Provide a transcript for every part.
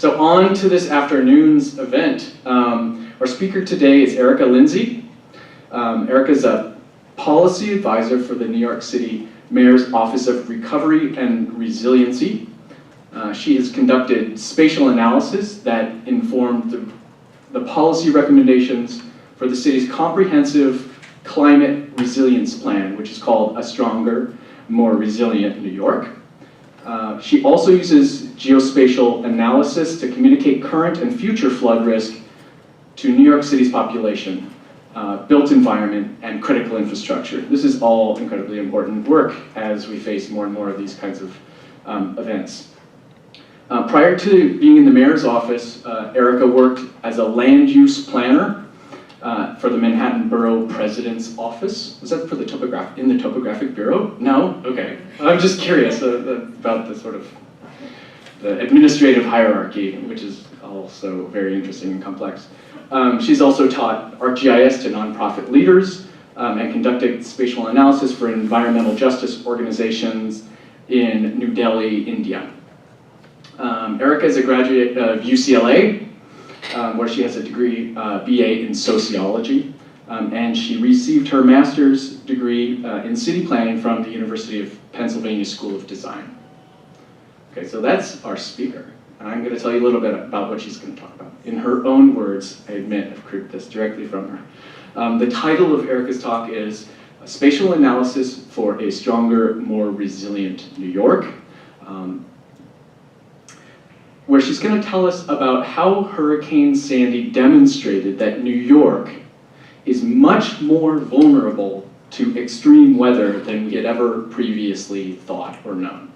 So on to this afternoon's event. Our speaker today is Erika Lindsey. Erika is a policy advisor for the New York City Mayor's Office of Recovery and Resiliency. She has conducted spatial analysis that informed the policy recommendations for the city's comprehensive climate resilience plan, which is called A Stronger, More Resilient New York. She also uses geospatial analysis to communicate current and future flood risk to New York City's population, built environment, and critical infrastructure. This is all incredibly important work as we face more and more of these kinds of events. Prior to being in the mayor's office, Erika worked as a land use planner for the Manhattan Borough President's Office. Was that for the Topographic Bureau? No? Okay. I'm just curious about the sort of the administrative hierarchy, which is also very interesting and complex. She's also taught ArcGIS to nonprofit leaders and conducted spatial analysis for environmental justice organizations in New Delhi, India. Erika is a graduate of UCLA, where she has a degree, BA in Sociology, and she received her master's degree in city planning from the University of Pennsylvania School of Design. Okay, so that's our speaker. And I'm going to tell you a little bit about what she's going to talk about. In her own words, I admit, I've cribbed this directly from her. The title of Erika's talk is Spatial Analysis for a Stronger, More Resilient New York, where she's going to tell us about how Hurricane Sandy demonstrated that New York is much more vulnerable to extreme weather than we had ever previously thought or known.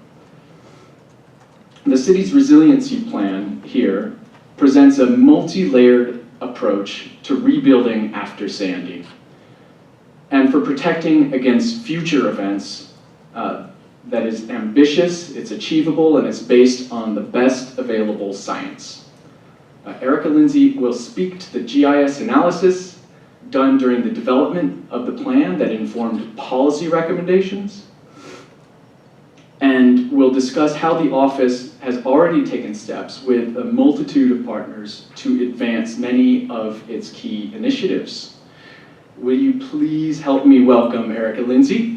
The city's resiliency plan here presents a multi-layered approach to rebuilding after Sandy and for protecting against future events that is ambitious, it's achievable, and it's based on the best available science. Erika Lindsey will speak to the GIS analysis done during the development of the plan that informed policy recommendations, and we'll discuss how the office has already taken steps with a multitude of partners to advance many of its key initiatives. Will you please help me welcome Erika Lindsey?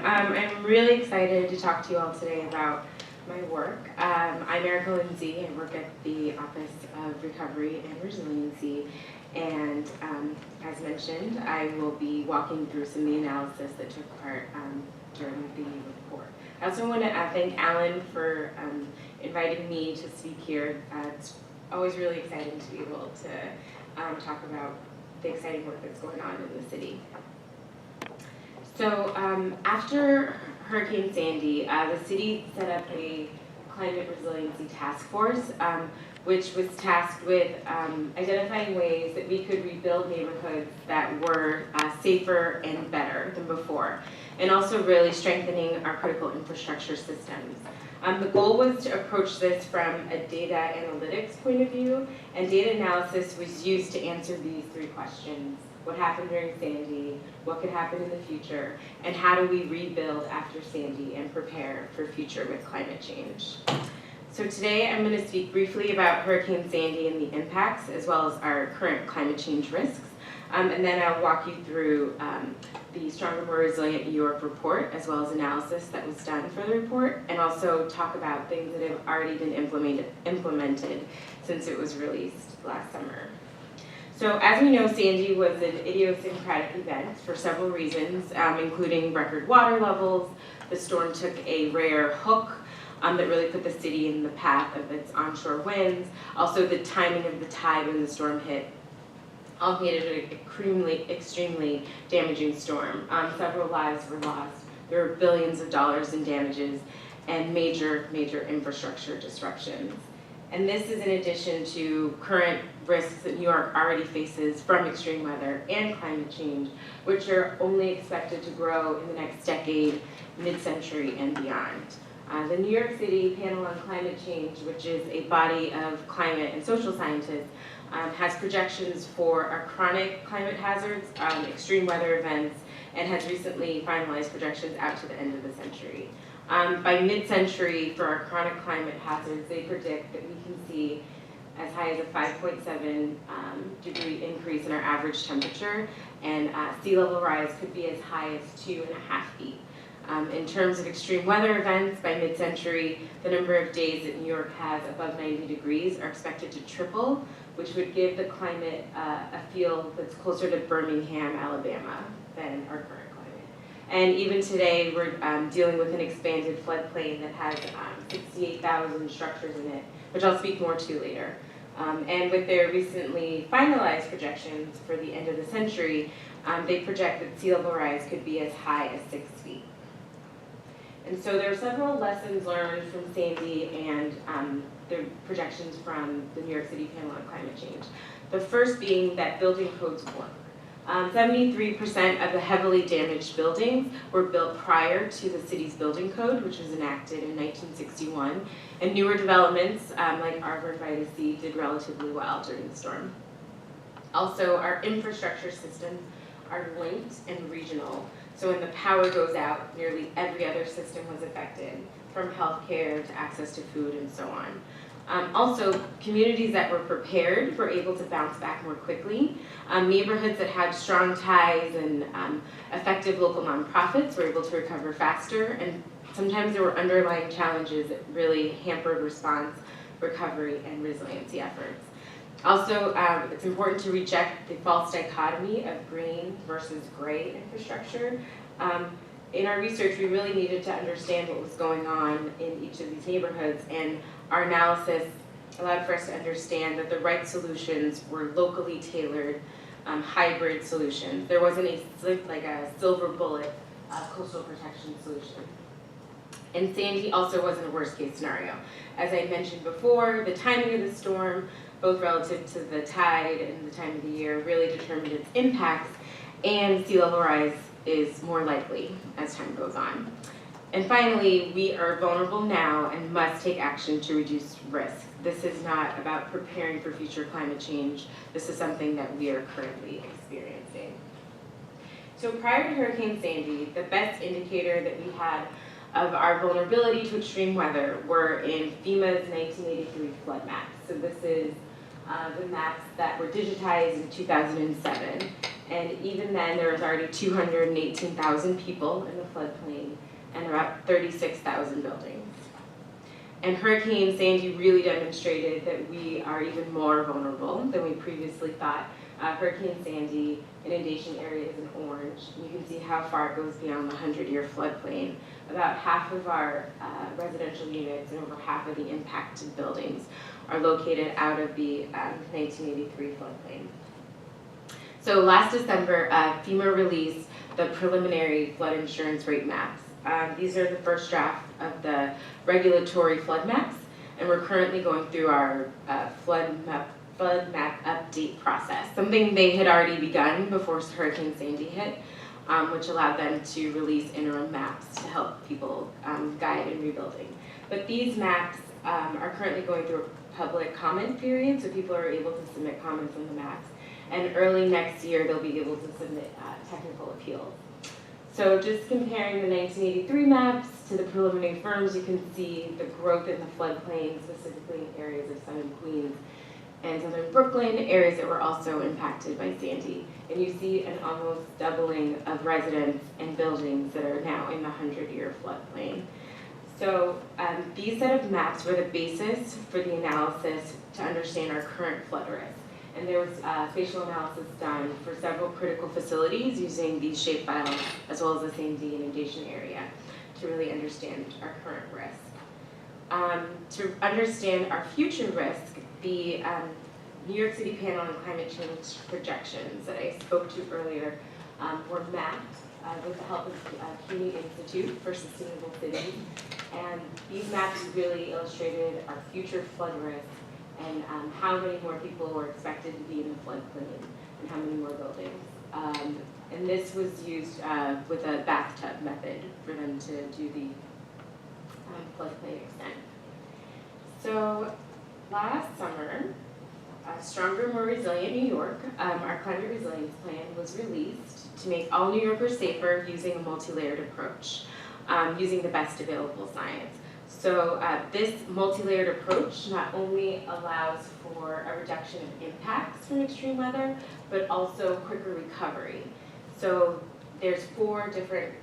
I'm really excited to talk to you all today about my work. I'm Erika Lindsey. I work at the Office of Recovery and Resiliency, and as mentioned, I will be walking through some of the analysis that took part during the report. I also want to thank Alan for inviting me to speak here. It's always really exciting to be able to talk about the exciting work that's going on in the city. So after Hurricane Sandy, the city set up a climate resiliency task force, which was tasked with identifying ways that we could rebuild neighborhoods that were safer and better than before, and also really strengthening our critical infrastructure systems. The goal was to approach this from a data analytics point of view, and data analysis was used to answer these three questions. What happened during Sandy, what could happen in the future, and how do we rebuild after Sandy and prepare for future with climate change. So today I'm going to speak briefly about Hurricane Sandy and the impacts, as well as our current climate change risks, and then I'll walk you through the Stronger, More Resilient New York report, as well as analysis that was done for the report, and also talk about things that have already been implemented since it was released last summer. So as we know, Sandy was an idiosyncratic event for several reasons, including record water levels. The storm took a rare hook that really put the city in the path of its onshore winds. Also, the timing of the tide when the storm hit all made it an extremely damaging storm. Several lives were lost. There were billions of dollars in damages and major infrastructure disruptions. And this is in addition to current risks that New York already faces from extreme weather and climate change, which are only expected to grow in the next decade, mid-century, and beyond. The New York City Panel on Climate Change, which is a body of climate and social scientists, has projections for our chronic climate hazards, extreme weather events, and has recently finalized projections out to the end of the century. By mid-century, for our chronic climate hazards, they predict that we can see as high as a 5.7 degree increase in our average temperature, and sea level rise could be as high as 2.5 feet. In terms of extreme weather events, by mid-century, the number of days that New York has above 90 degrees are expected to triple, which would give the climate a feel that's closer to Birmingham, Alabama, than our current climate. And even today, we're dealing with an expanded floodplain that has 68,000 structures in it, which I'll speak more to later. And with their recently finalized projections for the end of the century, they project that sea level rise could be as high as 6 feet. And so there are several lessons learned from Sandy and the projections from the New York City Panel on Climate Change. The first being that building codes work. 73% of the heavily damaged buildings were built prior to the city's building code, which was enacted in 1961, and newer developments like Arbor by the Sea did relatively well during the storm. Also, our infrastructure systems are linked and regional, so when the power goes out, nearly every other system was affected, from healthcare to access to food and so on. Also, communities that were prepared were able to bounce back more quickly. Neighborhoods that had strong ties and effective local nonprofits were able to recover faster, and sometimes there were underlying challenges that really hampered response, recovery, and resiliency efforts. Also, it's important to reject the false dichotomy of green versus gray infrastructure. In our research, we really needed to understand what was going on in each of these neighborhoods, and our analysis allowed for us to understand that the right solutions were locally tailored, hybrid solutions. There wasn't a silver bullet coastal protection solution. And Sandy also wasn't a worst case scenario. As I mentioned before, the timing of the storm, both relative to the tide and the time of the year, really determined its impacts, and sea level rise is more likely as time goes on. And finally, we are vulnerable now and must take action to reduce risk. This is not about preparing for future climate change. This is something that we are currently experiencing. So prior to Hurricane Sandy, the best indicator that we had of our vulnerability to extreme weather were in FEMA's 1983 flood maps. So this is the maps that were digitized in 2007. And even then, there was already 218,000 people in the floodplain and about 36,000 buildings. And Hurricane Sandy really demonstrated that we are even more vulnerable than we previously thought. Hurricane Sandy, inundation area is in orange. You can see how far it goes beyond the 100-year floodplain. About half of our residential units and over half of the impacted buildings are located out of the 1983 floodplain. So last December, FEMA released the preliminary flood insurance rate maps. These are the first draft of the regulatory flood maps, and we're currently going through our flood map update process, something they had already begun before Hurricane Sandy hit, which allowed them to release interim maps to help people guide in rebuilding. But these maps are currently going through a public comment period, so people are able to submit comments on the maps. And early next year, they'll be able to submit technical appeals. So just comparing the 1983 maps to the preliminary firms, you can see the growth in the floodplain, specifically in areas of southern Queens and southern Brooklyn, areas that were also impacted by Sandy. And you see an almost doubling of residents and buildings that are now in the 100-year floodplain. So these set of maps were the basis for the analysis to understand our current flood risk. And there was spatial analysis done for several critical facilities using these shapefiles, as well as the Sandy inundation area, to really understand our current risk. To understand our future risk, the New York City Panel on Climate Change projections that I spoke to earlier were mapped with the help of the CUNY Institute for Sustainable Cities. And these maps really illustrated our future flood risk and how many more people were expected to be in the floodplain and how many more buildings. And this was used with a bathtub method for them to do the floodplain extent. So last summer, Stronger, More Resilient New York, our climate resilience plan was released to make all New Yorkers safer using a multi-layered approach, using the best available science. So this multi-layered approach not only allows for a reduction of impacts from extreme weather, but also quicker recovery. So there's 4 different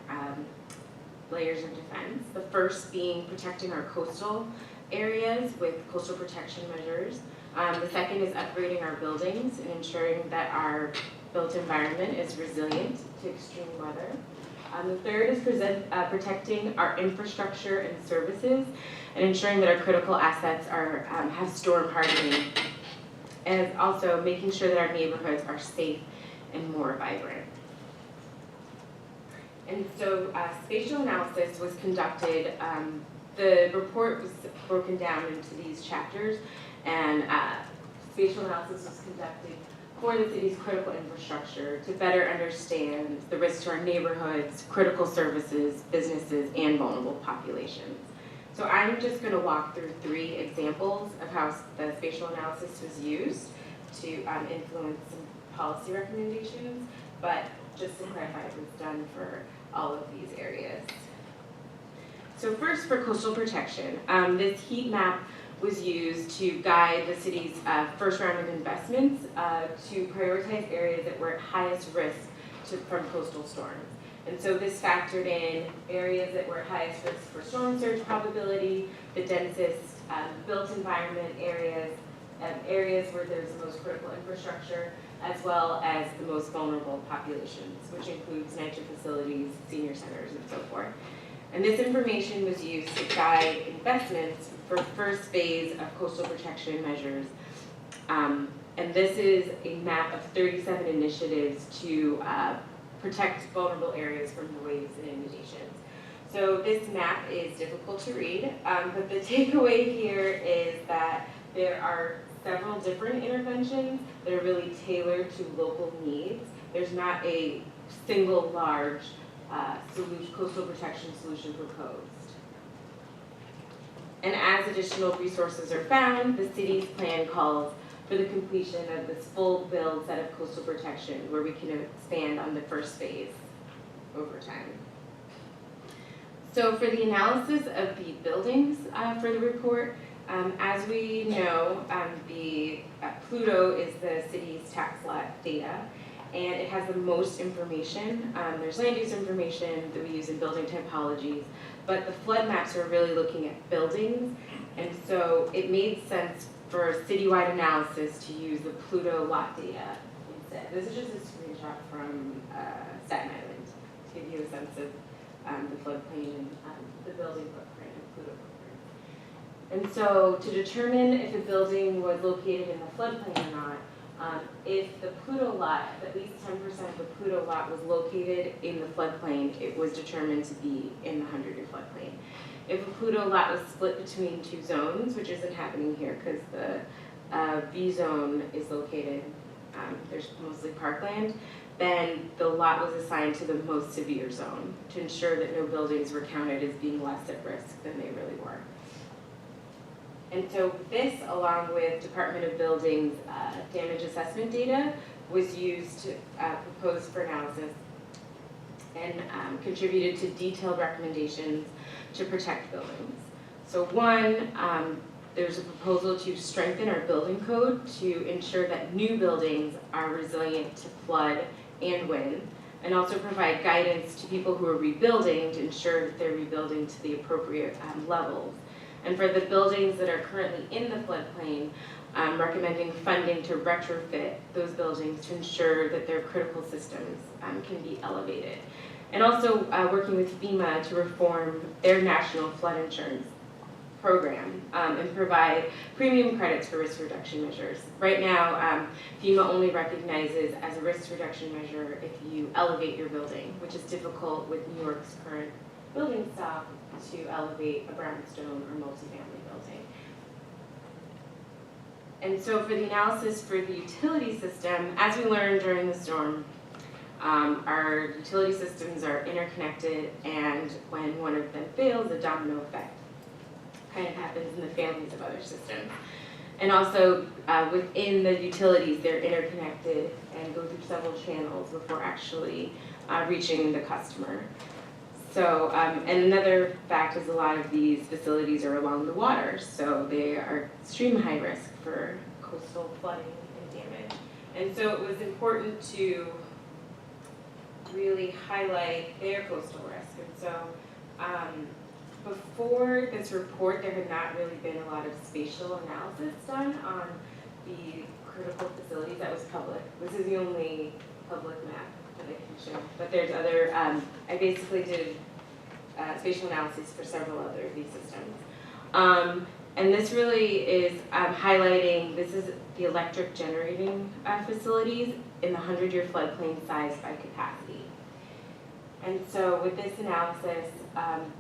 layers of defense. The first being protecting our coastal areas with coastal protection measures. The second is upgrading our buildings and ensuring that our built environment is resilient to extreme weather. The third is protecting our infrastructure and services and ensuring that our critical assets have storm hardening, and also making sure that our neighborhoods are safe and more vibrant. And so spatial analysis was conducted. The report was broken down into these chapters, and spatial analysis was conducted for the city's critical infrastructure to better understand the risks to our neighborhoods, critical services, businesses, and vulnerable populations. So I'm just going to walk through 3 examples of how the spatial analysis was used to influence some policy recommendations, but just to clarify, it was done for all of these areas. So first, for coastal protection, this heat map was used to guide the city's first round of investments to prioritize areas that were at highest risk from coastal storms. And so this factored in areas that were at highest risk for storm surge probability, the densest built environment areas, areas where there's the most critical infrastructure, as well as the most vulnerable populations, which includes nitrogen facilities, senior centers, and so forth. And this information was used to guide investments for first phase of coastal protection measures. And this is a map of 37 initiatives to protect vulnerable areas from the waves and inundations. So this map is difficult to read, but the takeaway here is that there are several different interventions that are really tailored to local needs. There's not a single large coastal protection solution proposed. And as additional resources are found, the city's plan calls for the completion of this full build set of coastal protection where we can expand on the first phase over time. So for the analysis of the buildings for the report, as we know, the Pluto is the city's tax lot data, and it has the most information. There's land use information that we use in building typologies, but the flood maps are really looking at buildings, and so it made sense for a citywide analysis to use the Pluto lot data instead. This is just a screenshot from Staten Island to give you a sense of the floodplain and the building footprint and Pluto footprint. And so to determine if a building was located in the floodplain or not, if the Pluto lot, if at least 10% of the Pluto lot was located in the floodplain, it was determined to be in the 100-year floodplain. If a Pluto lot was split between 2 zones, which isn't happening here because the V zone is located, there's mostly parkland, then the lot was assigned to the most severe zone to ensure that no buildings were counted as being less at risk than they really were. And so this, along with Department of Buildings damage assessment data, was used to propose for analysis and contributed to detailed recommendations to protect buildings. So one, there's a proposal to strengthen our building code to ensure that new buildings are resilient to flood and wind, and also provide guidance to people who are rebuilding to ensure that they're rebuilding to the appropriate levels. And for the buildings that are currently in the floodplain, recommending funding to retrofit those buildings to ensure that their critical systems can be elevated. And also working with FEMA to reform their national flood insurance program and provide premium credits for risk reduction measures. Right now, FEMA only recognizes as a risk reduction measure if you elevate your building, which is difficult with New York's current building stock to elevate a brownstone or multifamily building. And so for the analysis for the utility system, as we learned during the storm, our utility systems are interconnected, and when one of them fails, a domino effect kind of happens in the families of other systems. And also within the utilities, they're interconnected and go through several channels before actually reaching the customer. So, and another fact is a lot of these facilities are along the water, so they are extreme high risk for coastal flooding and damage. And so it was important to really highlight their coastal risk. And so before this report, there had not really been a lot of spatial analysis done on the critical facilities that was public. This is the only public map that I can show. But there's other, I basically did spatial analysis for several other of these systems. And this really is highlighting, this is the electric generating facilities in the 100-year floodplain sized by capacity. And so with this analysis,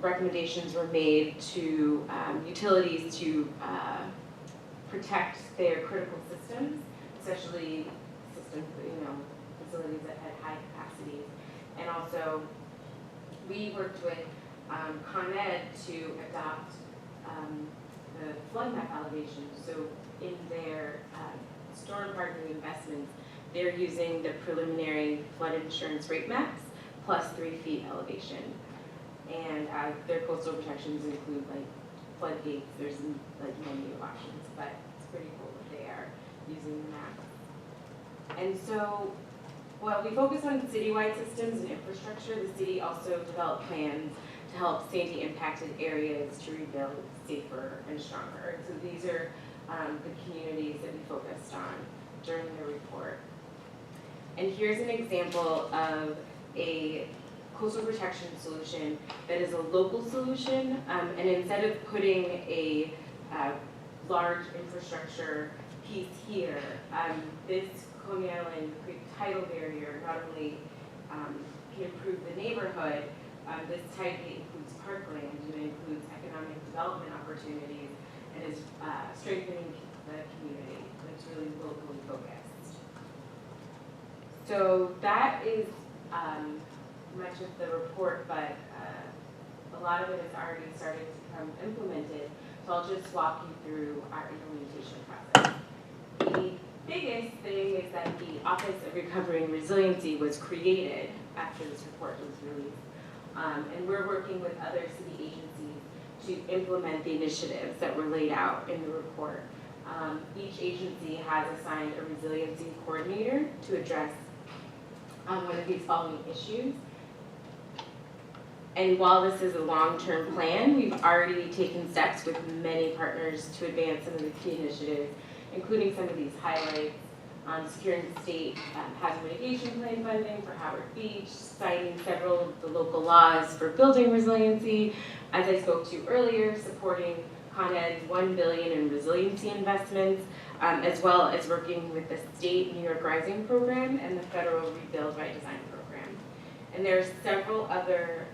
recommendations were made to utilities to protect their critical systems, especially systems, facilities that had high capacities. And also, we worked with Con Ed to adopt the flood map elevations. So in their storm hardening investments, they're using the preliminary flood insurance rate maps plus 3 feet elevation. And their coastal protections include like floodgates. There's like many options, but it's pretty cool that they are using the map. And so, while we focus on citywide systems and infrastructure, the city also developed plans to help Sandy impacted areas to rebuild safer and stronger. So these are the communities that we focused on during the report. And here's an example of a coastal protection solution that is a local solution, and instead of putting a large infrastructure piece here, this Coney Island Creek tidal barrier not only can improve the neighborhood, this tidally includes parkland and it includes economic development opportunities and is strengthening the community. It's really locally focused. So that is much of the report, but a lot of it has already started to become implemented. So I'll just walk you through our implementation process. The biggest thing is that the Office of Recovery and Resiliency was created after this report was released. And we're working with other city agencies to implement the initiatives that were laid out in the report. Each agency has assigned a resiliency coordinator to address one of these following issues. And while this is a long-term plan, we've already taken steps with many partners to advance some of the key initiatives, including some of these highlights, securing state hazard mitigation plan funding for Howard Beach, citing several of the local laws for building resiliency, as I spoke to earlier, supporting Con Ed's $1 billion in resiliency investments, as well as working with the state New York Rising program and the federal Rebuild by Design program. And there are several other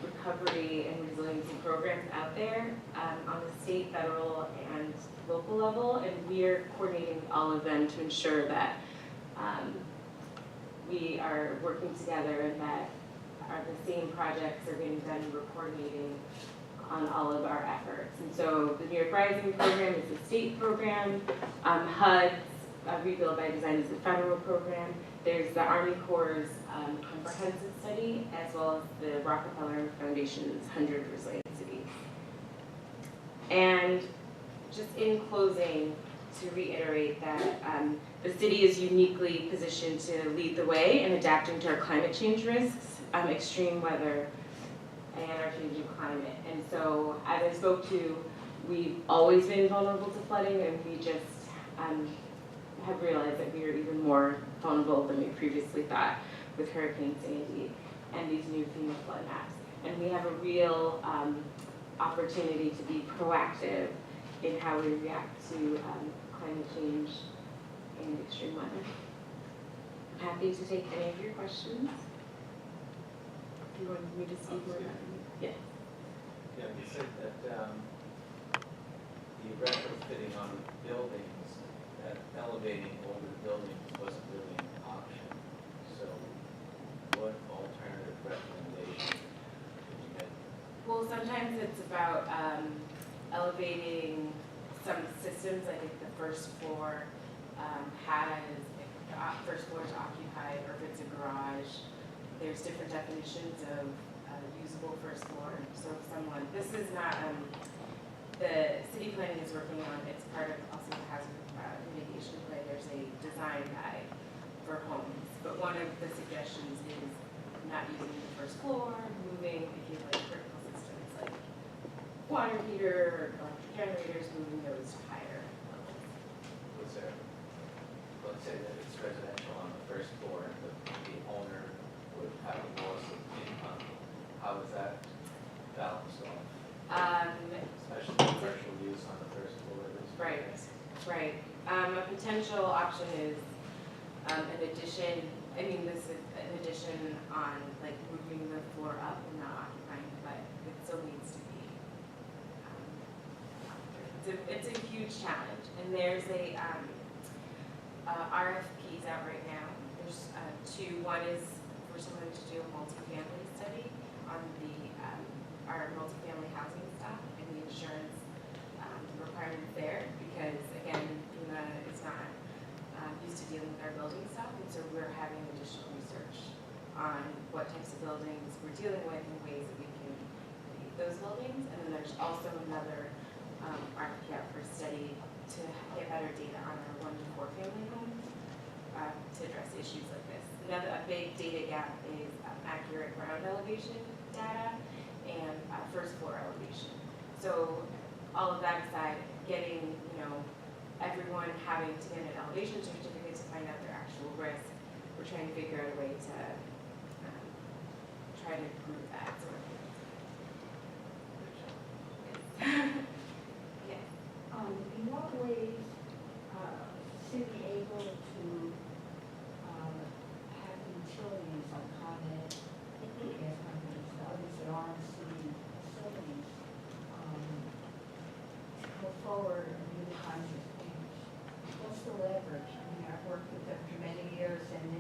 recovery and resiliency programs out there on the state, federal, and local level, and we are coordinating all of them to ensure that we are working together and that the same projects are getting done and we're coordinating on all of our efforts. And so the New York Rising program is a state program, HUD's Rebuild by Design is a federal program. There's the Army Corps' comprehensive study, as well as the Rockefeller Foundation's 100 Resilient Cities. And just in closing, to reiterate that the city is uniquely positioned to lead the way in adapting to our climate change risks, extreme weather, and our changing climate. And so, as I spoke to, we've always been vulnerable to flooding, and we just have realized that we are even more vulnerable than we previously thought with Hurricane Sandy and these new FEMA flood maps. And we have a real opportunity to be proactive in how we react to climate change and extreme weather. I'm happy to take any of your questions. You wanted me to speak more about it? Yeah. Yeah, you said that the retrofitting on buildings, that elevating older buildings wasn't really an option. So what alternative recommendations did you make? Well, sometimes it's about elevating some systems, like if the first floor has, if the first floor is occupied, or if it's a garage, there's different definitions of usable first floor. So if someone, this is not, the city planning is working on, it's part of also the hazard mitigation plan, there's a design guide for homes. But one of the suggestions is not using the first floor, moving, if you have like critical systems like water heater or electric generators, moving those to higher levels. Was there, let's say that it's residential on the first floor and the owner would have a loss of income, how is that balanced off? Especially commercial use on the first floor. Right, right. A potential option is an addition, I mean, this is an addition on like moving the floor up and not occupying, but it still needs to be. It's a huge challenge, and there's a RFPs out right now. There's two. One is for someone to do a multifamily study on the our multifamily housing stock and the insurance requirements there, because again, FEMA is not used to dealing with our building stock, and so we're having additional research on what types of buildings we're dealing with and ways that we can meet those buildings. And then there's also another RFP out for a study to get better data on our 1 to 4 family homes to address issues like this. Another big data gap is accurate ground elevation data and first floor elevation. So all of that aside, getting, everyone having to get an elevation certificate to find out their actual risk, we're trying to figure out a way to try to prove that sort of thing. Yes. In what ways city able to have utilities like Con Ed, gas companies, and others that aren't city facilities, go forward and do the kinds of things? What's the leverage? I mean, I've worked with them for many years, and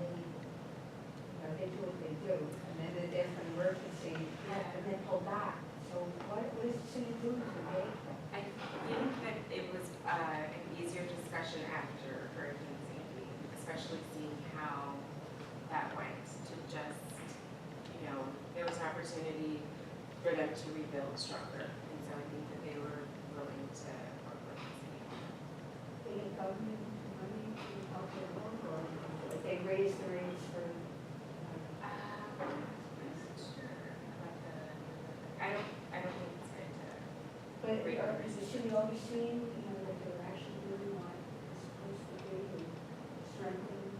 they do what they do, and then if an emergency, and then pull back. So what is the city doing to make them? I think that it was an easier discussion after Hurricane Sandy, especially seeing how that went, to just, there was an opportunity for them to rebuild stronger. And so I think that they were willing to work with the city. They get government money to help their work, or if they raise the rates for? I'm not sure about I don't think it's good to. But is the city always seeing, that they're actually doing what it's supposed to do and strengthening?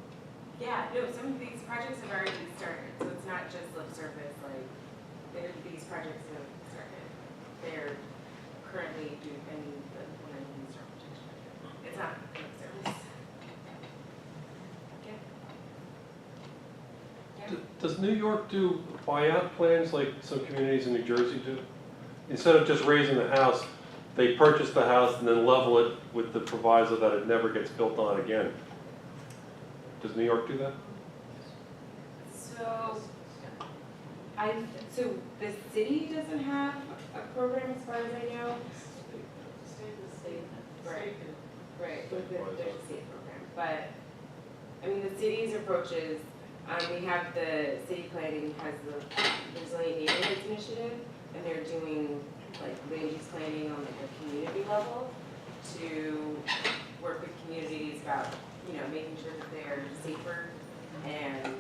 Yeah, no, some of these projects have already started, so it's not just lip service, like, these projects have started. They're currently implementing storm protection measures. It's not lip service. Yeah. Does New York do buyout plans like some communities in New Jersey do? Instead of just raising the house, they purchase the house and then level it with the proviso that it never gets built on again. Does New York do that? So the city doesn't have a program as far as I know. Right. Right. There's a state program, but I mean the city's approaches. We have the city planning has the Resilient Neighborhoods Initiative, and they're doing like land use planning on like a community level to work with communities about making sure that they're safer, and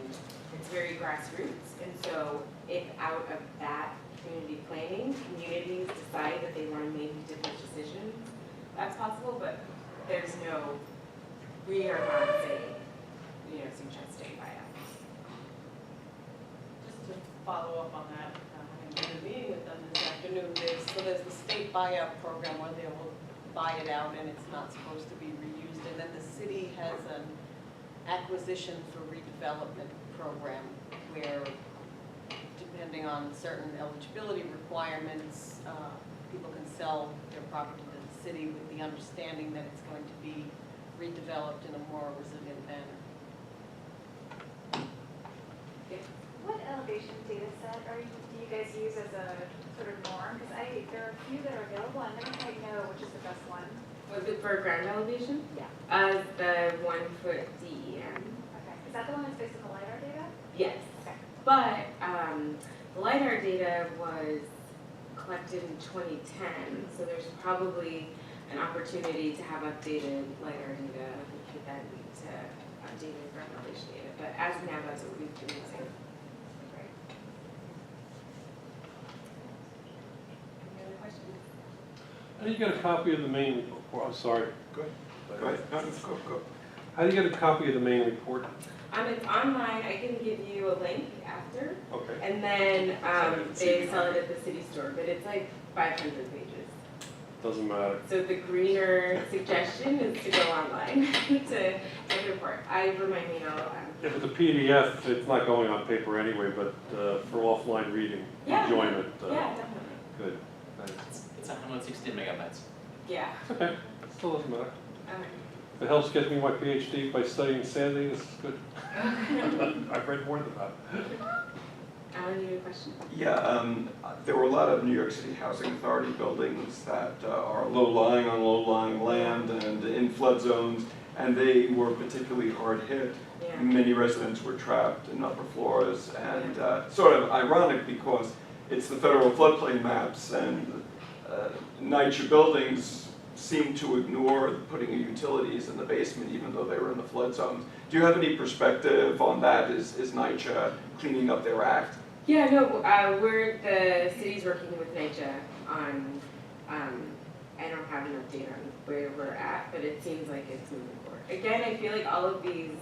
it's very grassroots. And so if out of that community planning, communities decide that they want to make different decisions, that's possible, but there's we are not saying, suggesting buyouts. Just to follow up on that, having been in a meeting with them this afternoon, there's the state buyout program where they will buy it out and it's not supposed to be reused. And then the city has an acquisition for redevelopment program where, depending on certain eligibility requirements, people can sell their property to the city with the understanding that it's going to be redeveloped in a more resilient manner. What elevation data set do you guys use as a sort of norm? Because there are a few that are available, and I never quite know which is the best one. Was it for ground elevation? Yeah. The 1 foot DEM. Okay. Is that the one that's based on the LiDAR data? Yes. Okay. But the LiDAR data was collected in 2010, so there's probably an opportunity to have updated LiDAR data, which would then lead to updated ground elevation data. But as of now, that's what we've been using. Great. Any other questions? How do you get a copy of the main report? I'm sorry. Go ahead. No, go. How do you get a copy of the main report? It's online. I can give you a link after. Okay. And then they sell it at the city store, but it's like 500 pages. Doesn't matter. So the greener suggestion is to go online to get the report. I remind me now. If it's a PDF, it's not going on paper anyway, but for offline reading, Yeah. enjoyment. Yeah, definitely. Good. Thanks. It's 116 megabytes. Yeah. Okay. Still doesn't matter. Okay. If it helps get me my PhD by studying Sandy, this is good. I've read more than that. Alan, you have a question? Yeah, there were a lot of New York City Housing Authority buildings that are low-lying on low-lying land and in flood zones, and they were particularly hard hit. Yeah. Many residents were trapped in upper floors, and sort of ironic because it's the federal floodplain maps, and NYCHA buildings seem to ignore putting utilities in the basement even though they were in the flood zones. Do you have any perspective on that? Is NYCHA cleaning up their act? Yeah, no, the city's working with NYCHA on, I don't have an update on where we're at, but it seems like it's moving forward. Again, I feel like all of these,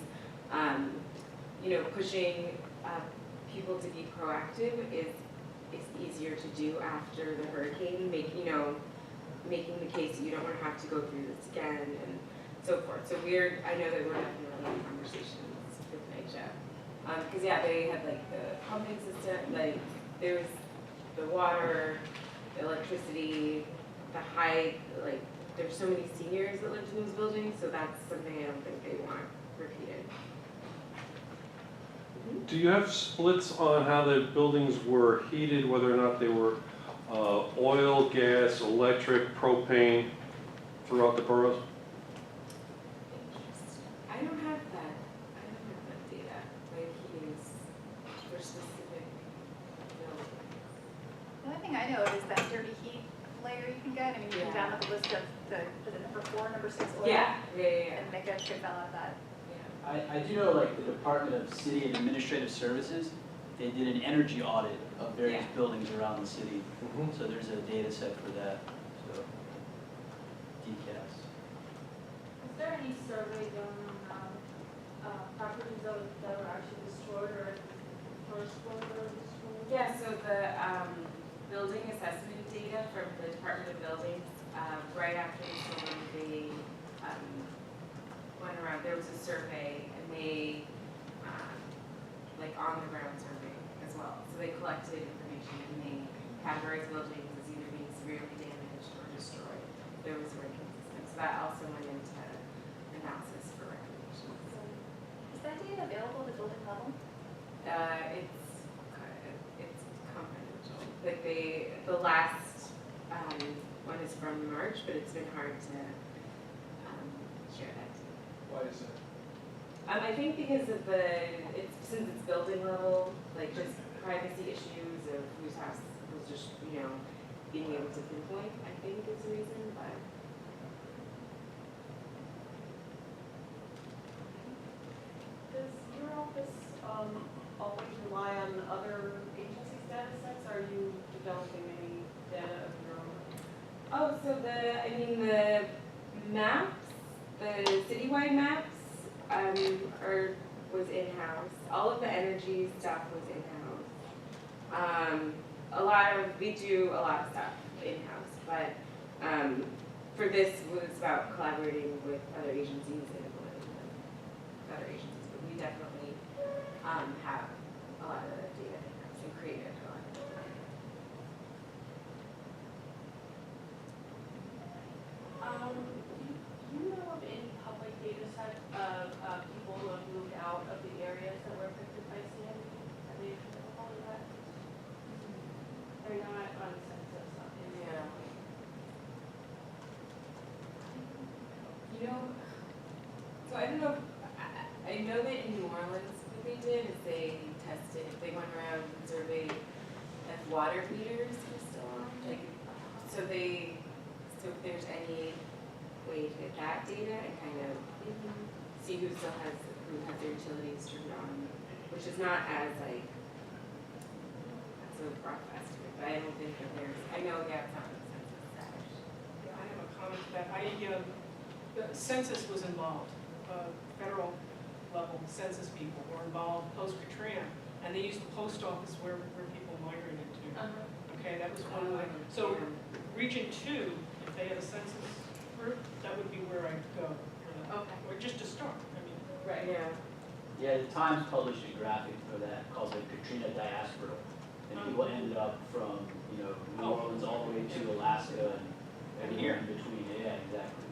pushing people to be proactive is easier to do after the hurricane, making the case that you don't want to have to go through this again and so forth. So I know that we're definitely in conversations with NYCHA. Because they had like the pumping system, like there's the water, the electricity, the height, like there's so many seniors that lived in those buildings, so that's something I don't think they want repeated. Do you have splits on how the buildings were heated, whether or not they were oil, gas, electric, propane throughout the boroughs? I don't have that data, like heatings for specific buildings. The only thing I know is that dirty heat layer you can get. I mean, you can Yeah. download the list of the number 4, number 6 oil. Yeah. And make a straight file out of that. I do know, like, the Department of City and Administrative Services, they did an energy audit of various Yeah. buildings around the city. Mm-hmm. So there's a data set for that, so, DCAS. Is there any survey done on properties that were actually destroyed or first floor were destroyed? Yeah, so the building assessment data from the Department of Buildings, right after the storm, they went around, there was a survey, and they, like on-the-ground survey as well. So they collected information, and they categorized buildings as either being severely damaged or destroyed. There was a ranking system, so that also went into analysis for recommendations. Is that data available at the building level? It's confidential. Like the last one is from March, but it's been hard to share that. Why is it? I think because of since it's building level, like just privacy issues of whose house was just being able to pinpoint, I think is the reason. But Does your office always rely on other agencies' data sets? Are you developing any data of your own? so the maps, the citywide maps, was in-house. All of the energy stuff was in-house. We do a lot of stuff in-house, but for this was about collaborating with other agencies and implementing them with other agencies. But we definitely have a lot of data in-house and created a lot of data. Do you know of any public data set of people who have moved out of the areas that were affected by Sandy? Are they available to that? They're not on census. Yeah. water meters are still on, like, so if there's any way to get that data and kind of see who has their utilities turned on, which is not as like, that's a rough estimate, but I don't think that I know, yeah, it's not in the census status. Yeah, I have a comment to that. The census was involved, federal level census people were involved post-Katrina, and they used the post office where people migrated to. Okay, that was one way. So region 2, if they had a census group, that would be where I'd go for that. Okay. Or just to start, I mean. Right, yeah. Yeah, the Times published a graphic for that called the Katrina Diaspora. And people ended up from, New Orleans all the way to Alaska and everywhere in between. Yeah, exactly.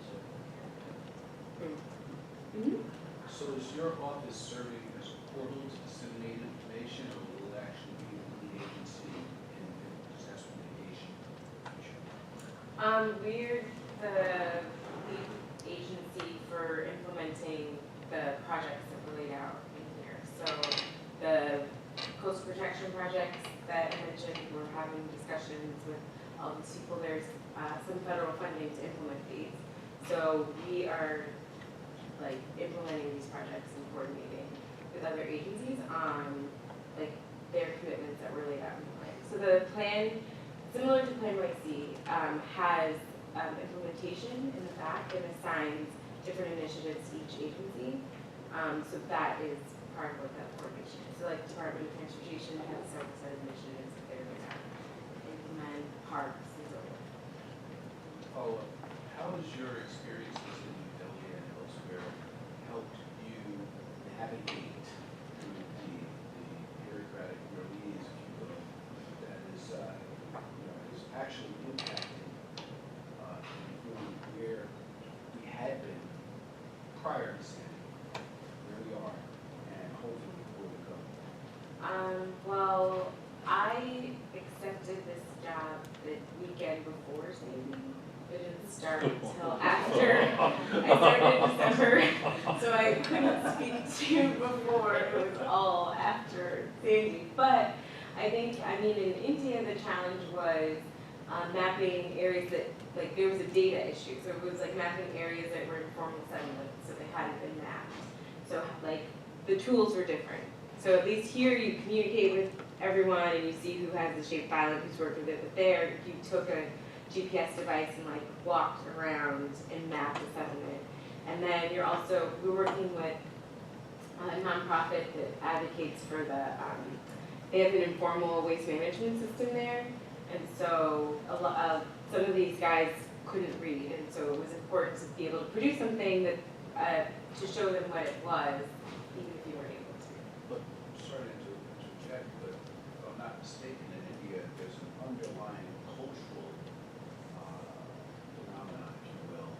So is your office serving as a portal to disseminate information, or will it actually be the lead agency in disaster mitigation? We're the lead agency for implementing the projects that were laid out in here. So the coastal protection projects that I mentioned, we're having discussions with all these people. There's some federal funding to implement these. So we are like implementing these projects and coordinating with other agencies on like their commitments that were laid out in the plan. So the plan, similar to Plan YC, has implementation in the back and assigns different initiatives to each agency. So that is part of what that coordination is. So like Department of Transportation has several set of initiatives that they're going to implement, parks and so forth. Follow up. How has your experiences in Philadelphia and elsewhere helped you navigate through the bureaucratic release, if you will, that is actually impacting where we had been prior to standing, where we are, and hopefully where we go? Well, I accepted this job the weekend before Sandy. It didn't start until after. I started in December, so I couldn't speak to before. It was all after Sandy. But I think, in India, the challenge was mapping areas that, like, there was a data issue. So it was like mapping areas that were informal settlements, so they hadn't been mapped. So, like, the tools were different. So at least here you communicate with everyone and you see who has the shapefile and who's worked with it. But there, you took a GPS device and like walked around and mapped the settlement. And then we're working with a nonprofit that advocates for they have an informal waste management system there. And so some of these guys couldn't read. And so it was important to be able to produce something that, to show them what it was, even if you weren't able to. But, sorry to interject, but if I'm not mistaken, in India, there's an underlying cultural phenomenon, if you will,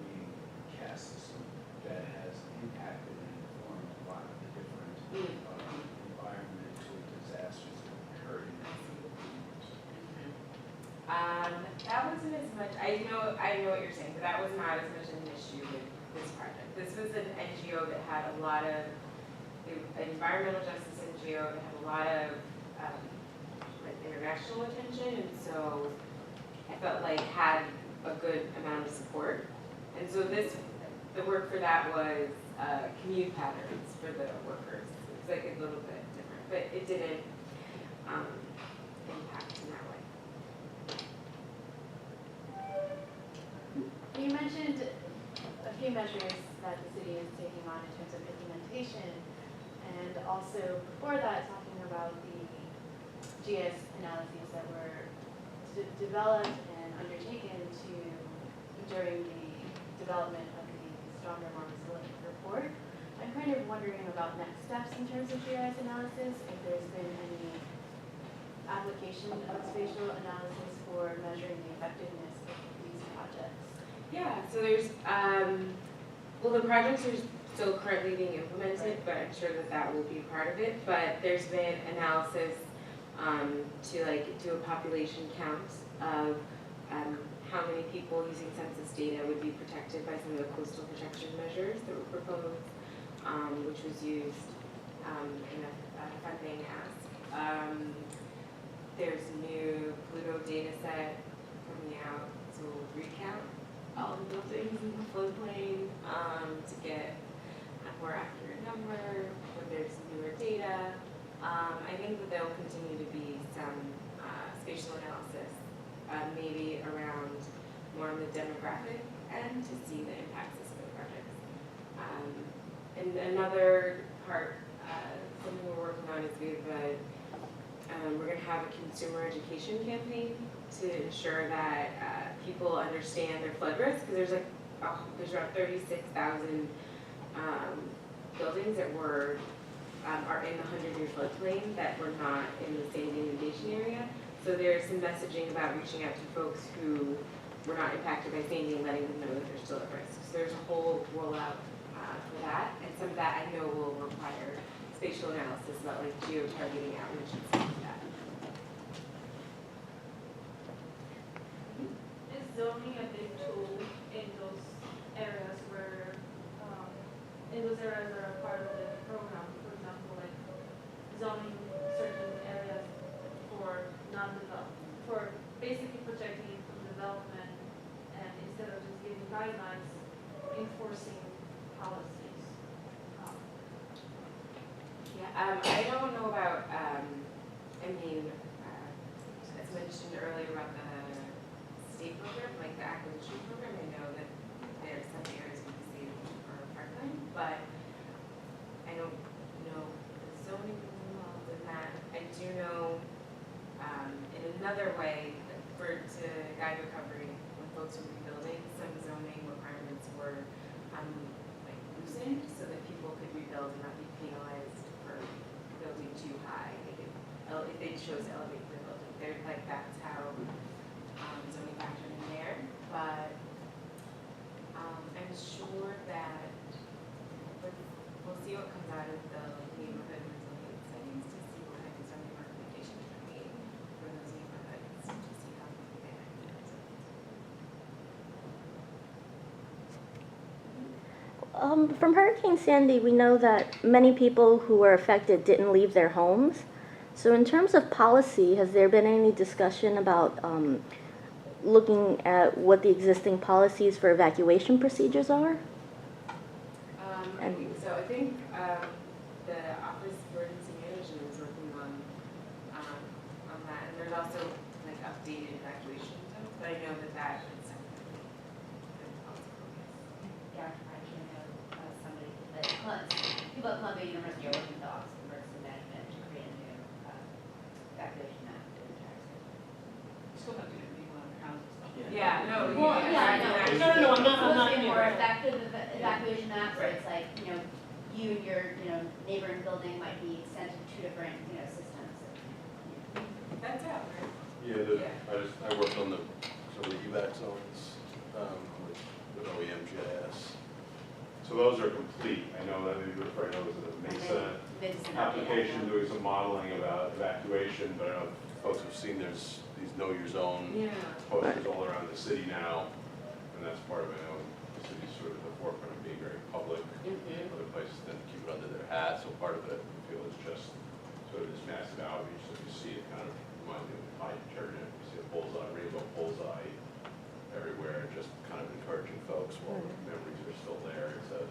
being caste system that has impacted and informed a lot of the different environmental disasters that occurred in the Philippines. That wasn't as much, I know what you're saying, but that was not as much an issue with this project. This was an NGO that had a lot of, an environmental justice NGO that had a lot of like international attention, and so I felt like had a good amount of support. And so the work for that was commute patterns for the workers. It was like a little bit different, but it didn't impact in that way. You mentioned a few measures that the city is taking on in terms of implementation, and also before that talking about the GIS analyses that were developed and undertaken during the development of the Stronger, More Resilient report. I'm kind of wondering about next steps in terms of GIS analysis, if there's been any application of spatial analysis for measuring the effectiveness of these projects. Yeah, so there's, the projects are still currently being implemented, but I'm sure that will be part of it. But there's been analysis to like do a population count of how many people using census data would be protected by some of the coastal protection measures that were proposed, which was used in a funding ask. There's new recount all the buildings in the floodplain, to get a more accurate number, when there's newer data. I think that there will continue to be some spatial analysis, maybe around more on the demographic end to see the impacts of some of the projects. And another part, something we're working on is we're going to have a consumer education campaign to ensure that people understand their flood risk, because there's around 36,000 buildings that are in the 100-year floodplain that were not in the Sandy inundation area. So there's some messaging about reaching out to folks who were not impacted by Sandy and letting them know that they're still at risk. So there's a whole rollout for that, and some of that I know will require spatial analysis about like geo-targeting outreach and stuff like that. Is zoning a big tool in those areas where, that are part of the program? For example, like zoning certain areas for for basically protecting it from development, and instead of just giving guidelines, enforcing policies. I don't know about, as mentioned earlier about the state program, like the acquisition program, I know that there's some areas with the state for parkland, but I don't know the zoning involved in that. I do know in another way, to guide recovery when folks were rebuilding, some zoning requirements were loosened so that people could rebuild and not be penalized for building too high. If they chose to elevate their building, that's how zoning factored in there. But I'm sure that we'll see what comes out of the neighborhood resilience studies to see what kind of zoning recommendations are made for those neighborhoods to see how we can get From Hurricane Sandy, we know that many people who were affected didn't leave their homes. So in terms of policy, has there been any discussion about looking at what the existing policies for evacuation procedures are? I think so. I think the Office of Emergency Management is working on that, and there's also like updated evacuation zones, but I know that is something that's possible. Yeah, I can know somebody that people at Columbia University are working with the Office of Emergency Management to create a new evacuation map for the entire city. Still have to get people out of their houses. Yeah, no. Well, yeah, I know. No, I'm not. Supposed to be a more effective evacuation map, so it's like, you and your, neighboring building might be sent to two different, systems. That's out, right? Yeah, I worked on some of the evac zones with OEM GIS. So those are complete. I know that you were referring to the Mesa application, doing some modeling about evacuation, but I don't know if folks have seen there's these Know Your Zone posters all around the city now, and that's part of it. The city's sort of at the forefront of being very public. Other places tend to keep it under their hat, so part of it, I feel, is just sort of this massive outreach. So you see it kind of reminds me of the pie detergent. You see a bullseye, rainbow bullseye everywhere, just kind of encouraging folks while the memories are still there. It's a,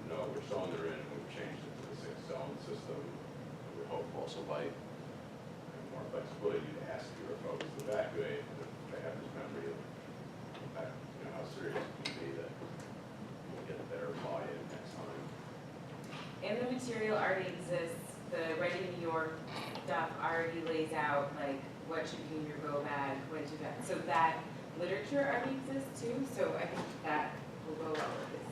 no, we're still under it, and we've changed it to the 6-zone system. And we hope also by more flexibility to ask your folks to evacuate, and if they have this memory of how serious it can be, that we'll get better buy-in next time. And the material already exists. The Ready New York stuff already lays out like what should be in your go bag, when to that. So that literature already exists too. So I think that will go well with this.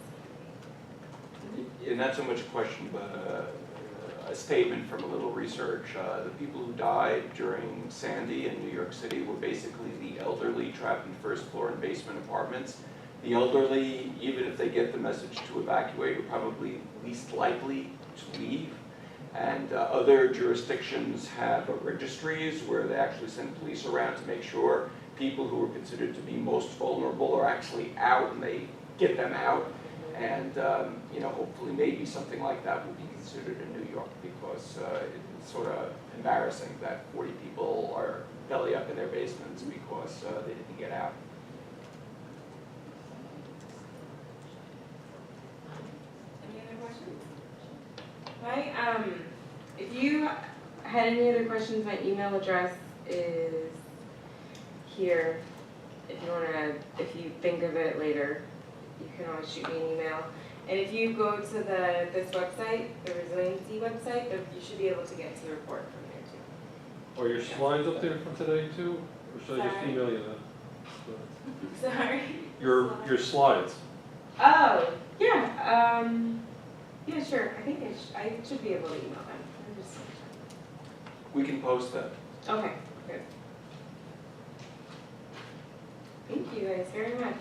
And not so much a question, but a statement from a little research. The people who died during Sandy in New York City were basically the elderly trapped in first floor and basement apartments. The elderly, even if they get the message to evacuate, are probably least likely to leave. And other jurisdictions have registries where they actually send police around to make sure people who are considered to be most vulnerable are actually out, and they get them out. And hopefully maybe something like that will be considered in New York, because it's sort of embarrassing that 40 people are belly up in their basements because they didn't get out. Right, if you had any other questions, my email address is here. If you think of it later, you can always shoot me an email. And if you go to this website, the Resiliency website, you should be able to get to the report from there too. Are your slides up there from today too? Or should I just Sorry. email you that? Sorry. Your slides. Oh, yeah, yeah, sure, I think I should be able to email them. I'm just- We can post that. Okay, good. Thank you guys very much.